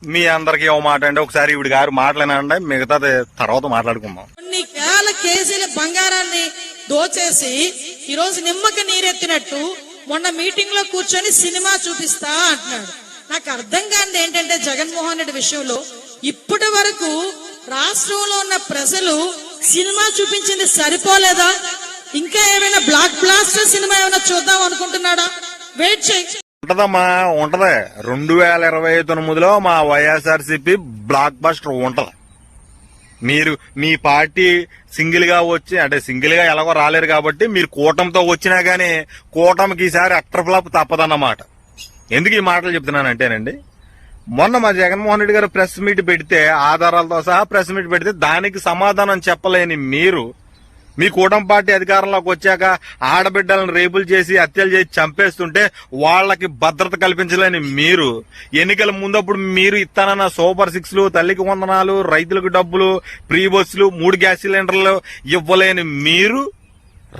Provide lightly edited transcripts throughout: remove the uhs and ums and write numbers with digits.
మీ అందరికి ఓ మాట అంటే ఒకసారి ఇవిడి గారు మాట్లాడినండి, మిగతాది తర్వాత మాట్లాడుకుందాం. కొన్ని వేల కేజీల బంగారాన్ని దోచేసి ఈరోజు నిమ్మకి నీరెత్తినట్టు మొన్న మీటింగ్ లో కూర్చొని సినిమా చూపిస్తా అంటున్నాడు. నాకు అర్థం కానిది ఏంటంటే జగన్మోహన్ రెడ్డి విషయంలో ఇప్పటి వరకు రాష్ట్రంలో ఉన్న ప్రజలు సినిమా చూపించింది సరిపోలేదా? ఇంకా ఏమైనా బ్లాక్ బ్లాస్టర్ సినిమా ఏమైనా చూద్దాం అనుకుంటున్నాడా? వెయిట్ చేయి. ఉంటదమ్మా, ఉంటది. 2029లో మా వైఎస్ఆర్సీపీ బ్లాక్ బస్టర్ ఉంటది. మీరు మీ పార్టీ సింగిల్ గా వచ్చి, అంటే సింగిల్ గా ఎలాగో రాలేరు కాబట్టి మీరు కూటమితో వచ్చినా గానీ కూటమికి ఈసారి అట్టర్ ఫ్లాప్ తప్పదన్నమాట. ఎందుకు ఈ మాటలు చెప్తున్నానంటేనండి, మొన్న మా జగన్మోహన్ రెడ్డి గారు ప్రెస్ మీట్ పెడితే, ఆధారాలతో సహా ప్రెస్ మీట్ పెడితే దానికి సమాధానం చెప్పలేని మీరు, మీ కూటమి పార్టీ అధికారంలోకి వచ్చాక ఆడబిడ్డలను రేపులు చేసి హత్యలు చేసి చంపేస్తుంటే వాళ్లకి భద్రత కల్పించలేని మీరు, ఎన్నికల ముందప్పుడు మీరు ఇస్తానన్న సూపర్ 6లు, తల్లికి వందనాలు, రైతులకు డబ్బులు, ప్రీ బస్సులు, 3 గ్యాస్ సిలిండర్లు ఇవ్వలేని మీరు,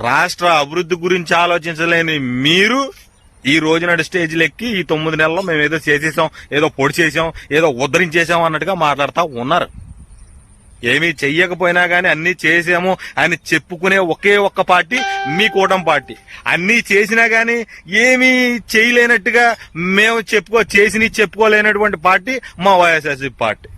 రాష్ట్ర అభివృద్ధి గురించి ఆలోచించలేని మీరు ఈ రోజునాడు స్టేజ్లు ఎక్కి ఈ 9 నెలల్లో మేము ఏదో చేసేసాం, ఏదో పొడి చేసాం, ఏదో ఉద్ధరించేసాం అన్నట్టుగా మాట్లాడుతూ ఉన్నారు. ఏమీ చెయ్యకపోయినా గానీ అన్ని చేసాము అని చెప్పుకునే ఒకే ఒక్క పార్టీ మీ కూటమి పార్టీ. అన్ని చేసినా గానీ ఏమీ చేయలేనట్టుగా మేము చేసిని చెప్పుకోలేనటువంటి పార్టీ మా వైఎస్ఆర్సీపీ పార్టీ.